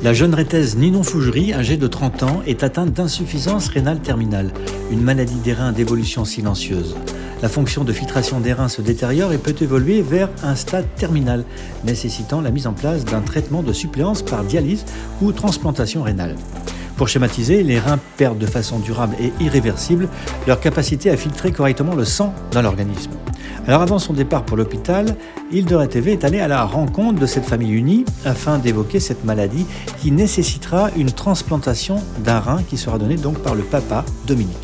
La jeune rétaise Ninon Fougerie, âgée de 30 ans, est atteinte d'insuffisance rénale terminale, une maladie des reins d'évolution silencieuse. La fonction de filtration des reins se détériore et peut évoluer vers un stade terminal, nécessitant la mise en place d'un traitement de suppléance par dialyse ou transplantation rénale. Pour schématiser, les reins perdent de façon durable et irréversible leur capacité à filtrer correctement le sang dans l'organisme. Alors avant son départ pour l'hôpital, Hilde Reteve est allée à la rencontre de cette famille unie afin d'évoquer cette maladie qui nécessitera une transplantation d'un rein qui sera donnée donc par le papa Dominique.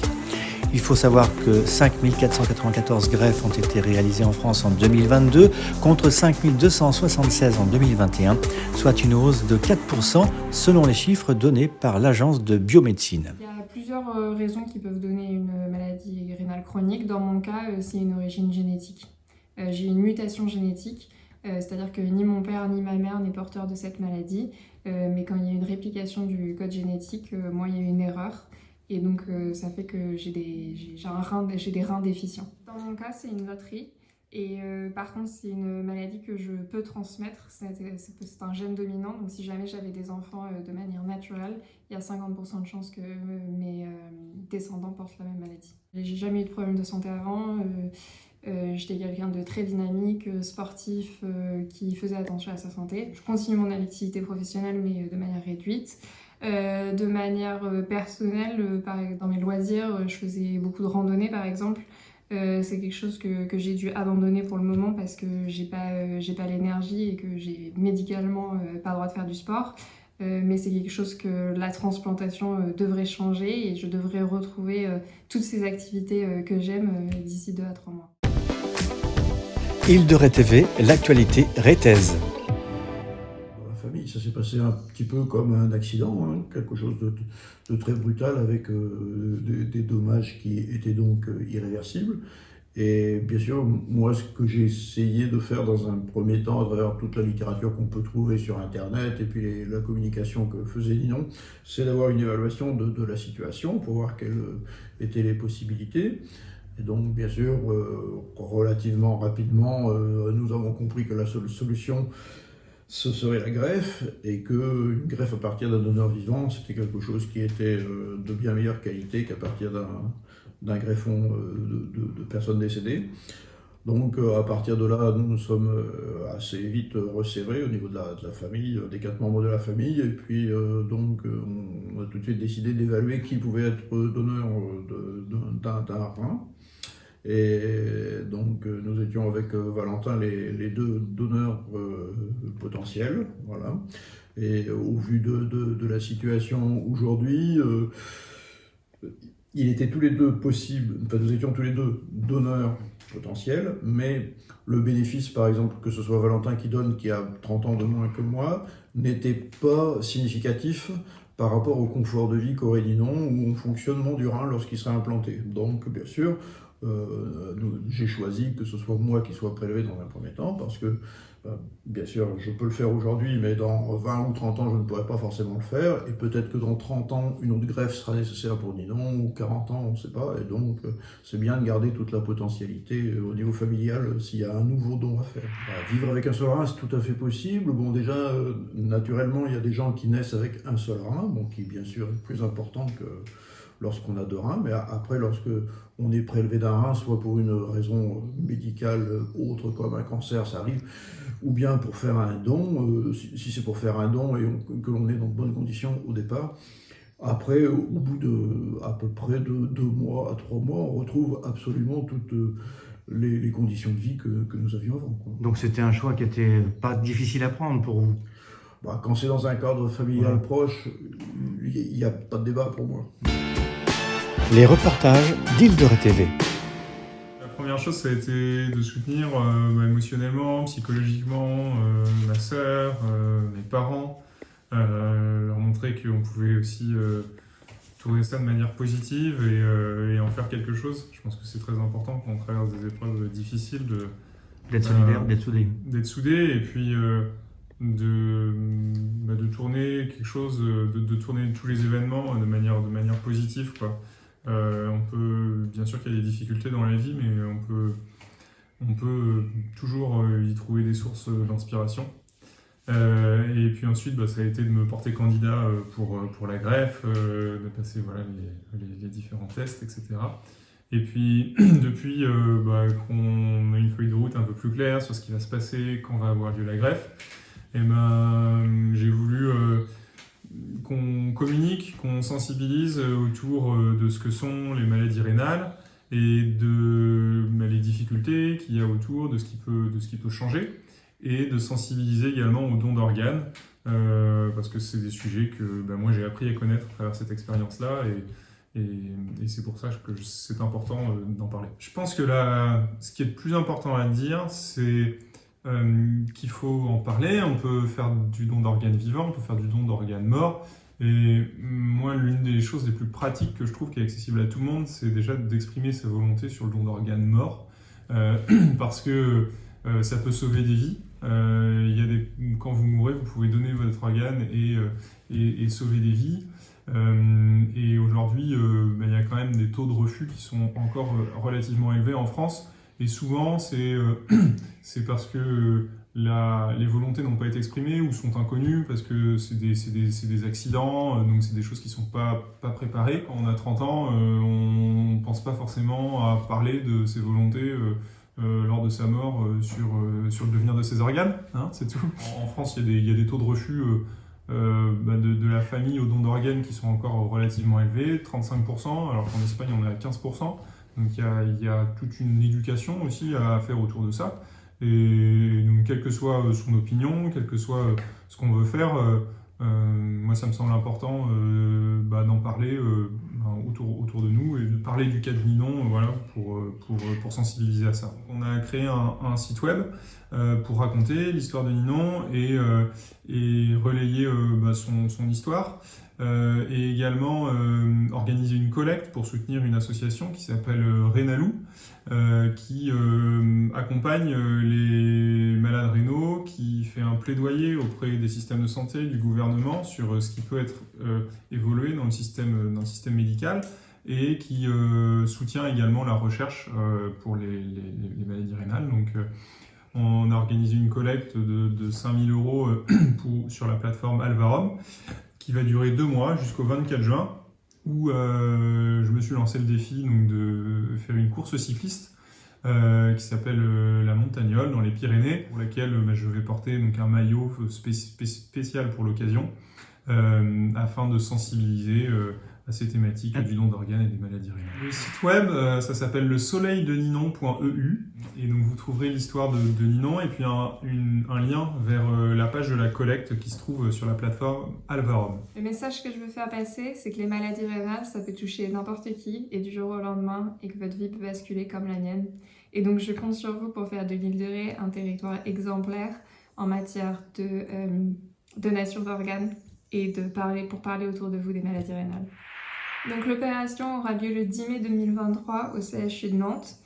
Il faut savoir que 5 494 greffes ont été réalisées en France en 2022 contre 5 276 en 2021, soit une hausse de 4% selon les chiffres donnés par l'Agence de biomédecine. Il y a plusieurs raisons qui peuvent donner une maladie rénale chronique. Dans mon cas, c'est une origine génétique. J'ai une mutation génétique, c'est-à-dire que ni mon père ni ma mère n'est porteur de cette maladie, mais quand il y a une réplication du code génétique, moi il y a une erreur. Et donc ça fait que j'ai des reins déficients. Dans mon cas, c'est une loterie. Et par contre, c'est une maladie que je peux transmettre. C'est un gène dominant. Donc si jamais j'avais des enfants de manière naturelle, il y a 50% de chances que mes descendants portent la même maladie. J'ai jamais eu de problème de santé avant. J'étais quelqu'un de très dynamique, sportif, qui faisait attention à sa santé. Je continue mon activité professionnelle, mais de manière réduite. De manière personnelle, dans mes loisirs, je faisais beaucoup de randonnées par exemple. C'est quelque chose que j'ai dû abandonner pour le moment parce que j'ai pas l'énergie et que j'ai médicalement pas le droit de faire du sport. Mais c'est quelque chose que la transplantation devrait changer et je devrais retrouver toutes ces activités que j'aime d'ici 2 à 3 mois. Hilde Reteve, l'actualité rétaise. Ça s'est passé un petit peu comme un accident, hein, quelque chose de très brutal avec des dommages qui étaient donc irréversibles. Et bien sûr, moi, ce que j'ai essayé de faire dans un premier temps, à travers toute la littérature qu'on peut trouver sur Internet et puis la communication que faisait Ninon, c'est d'avoir une évaluation de la situation pour voir quelles étaient les possibilités. Et donc, bien sûr, relativement rapidement, nous avons compris que la seule solution, ce serait la greffe, et qu'une greffe à partir d'un donneur vivant, c'était quelque chose qui était de bien meilleure qualité qu'à partir d'un greffon de personnes décédées. Donc à partir de là, nous nous sommes assez vite resserrés au niveau de la famille, des 4 membres de la famille, et puis donc on a tout de suite décidé d'évaluer qui pouvait être donneur d'un rein. Et donc nous étions avec Valentin les 2 donneurs potentiels, voilà. Et au vu de la situation aujourd'hui, il était tous les deux possible, enfin nous étions tous les 2 donneurs potentiels, mais le bénéfice, par exemple, que ce soit Valentin qui donne, qui a 30 ans de moins que moi, n'était pas significatif par rapport au confort de vie qu'aurait Ninon ou au fonctionnement du rein lorsqu'il serait implanté. Donc bien sûr, j'ai choisi que ce soit moi qui soit prélevé dans un premier temps parce que, bien sûr, je peux le faire aujourd'hui, mais dans 20 ou 30 ans, je ne pourrai pas forcément le faire. Et peut-être que dans 30 ans, une autre greffe sera nécessaire pour Ninon, ou 40 ans, on ne sait pas. Et donc, c'est bien de garder toute la potentialité au niveau familial s'il y a un nouveau don à faire. Vivre avec un seul rein, c'est tout à fait possible. Bon, déjà, naturellement, il y a des gens qui naissent avec un seul rein, bon, qui, bien sûr, est plus important que lorsqu'on a 2 reins, mais après, lorsque on est prélevé d'un rein, soit pour une raison médicale autre comme un cancer, ça arrive, ou bien pour faire un don, si c'est pour faire un don et que l'on est dans de bonnes conditions au départ, après, au bout de à peu près de 2 mois à 3 mois, on retrouve absolument toutes les conditions de vie que nous avions avant, quoi. Donc c'était un choix qui n'était pas difficile à prendre pour vous? Quand c'est dans un cadre familial proche, il n'y a pas de débat pour moi. Les reportages d'Hilde Reteve. La première chose, ça a été de soutenir émotionnellement, psychologiquement, ma sœur, mes parents, leur montrer qu'on pouvait aussi tourner ça de manière positive et en faire quelque chose. Je pense que c'est très important quand on traverse des épreuves difficiles D'être solidaire, d'être soudé. D'être soudé et puis de tourner quelque chose, de tourner tous les événements de manière positive, quoi. On peut, bien sûr qu'il y a des difficultés dans la vie, mais on peut toujours y trouver des sources d'inspiration. Et puis ensuite, ça a été de me porter candidat pour la greffe, de passer les différents tests, etc. Et puis, depuis qu'on a une feuille de route un peu plus claire sur ce qui va se passer quand va avoir lieu la greffe, j'ai voulu qu'on communique, qu'on sensibilise autour de ce que sont les maladies rénales et de les difficultés qu'il y a autour de ce qui peut changer, et de sensibiliser également aux dons d'organes, parce que c'est des sujets que moi j'ai appris à connaître à travers cette expérience-là, et c'est pour ça que c'est important d'en parler. Je pense que ce qui est le plus important à dire, c'est qu'il faut en parler. On peut faire du don d'organes vivants, on peut faire du don d'organes morts. Et moi, l'une des choses les plus pratiques que je trouve qui est accessible à tout le monde, c'est déjà d'exprimer sa volonté sur le don d'organes morts, parce que ça peut sauver des vies. Quand vous mourrez, vous pouvez donner votre organe et sauver des vies. Et aujourd'hui, il y a quand même des taux de refus qui sont encore relativement élevés en France. Et souvent, c'est parce que les volontés n'ont pas été exprimées ou sont inconnues, parce que c'est des accidents, donc c'est des choses qui ne sont pas préparées. Quand on a 30 ans, on ne pense pas forcément à parler de ses volontés lors de sa mort sur le devenir de ses organes, hein, c'est tout. En France, il y a des taux de refus de la famille au don d'organes qui sont encore relativement élevés, 35%, alors qu'en Espagne on est à 15%. Donc il y a toute une éducation aussi à faire autour de ça. Et donc quelle que soit son opinion, quel que soit ce qu'on veut faire, moi ça me semble important d'en parler autour de nous, et de parler du cas de Ninon pour sensibiliser à ça. On a créé un site web pour raconter l'histoire de Ninon et relayer son histoire, et également organiser une collecte pour soutenir une association qui s'appelle Rénalou, qui accompagne les malades rénaux, qui fait un plaidoyer auprès des systèmes de santé, du gouvernement, sur ce qui peut être évolué dans le système médical, et qui soutient également la recherche pour les maladies rénales. Donc, on a organisé une collecte de 5 000 € sur la plateforme Alvarom, qui va durer 2 mois jusqu'au 24 juin, où je me suis lancé le défi de faire une course cycliste qui s'appelle la Montagnole dans les Pyrénées, pour laquelle je vais porter un maillot spécial pour l'occasion, afin de sensibiliser à ces thématiques du don d'organes et des maladies rénales. Le site web, ça s'appelle lesoleildeninon.eu, et donc vous trouverez l'histoire de Ninon, et puis un lien vers la page de la collecte qui se trouve sur la plateforme Alvarom. Le message que je veux faire passer, c'est que les maladies rénales, ça peut toucher n'importe qui, et du jour au lendemain, et que votre vie peut basculer comme la mienne. Et donc je compte sur vous pour faire de l'île de Ré un territoire exemplaire en matière de donation d'organes, et pour parler autour de vous des maladies rénales. Donc l'opération aura lieu le 10 mai 2023 au CHU de Nantes,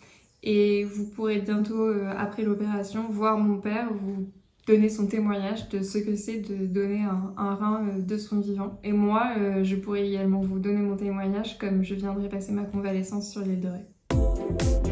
et vous pourrez bientôt, après l'opération, voir mon père vous donner son témoignage de ce que c'est de donner un rein de son vivant. Et moi, je pourrai également vous donner mon témoignage, comme je viendrai passer ma convalescence sur l'île de Ré.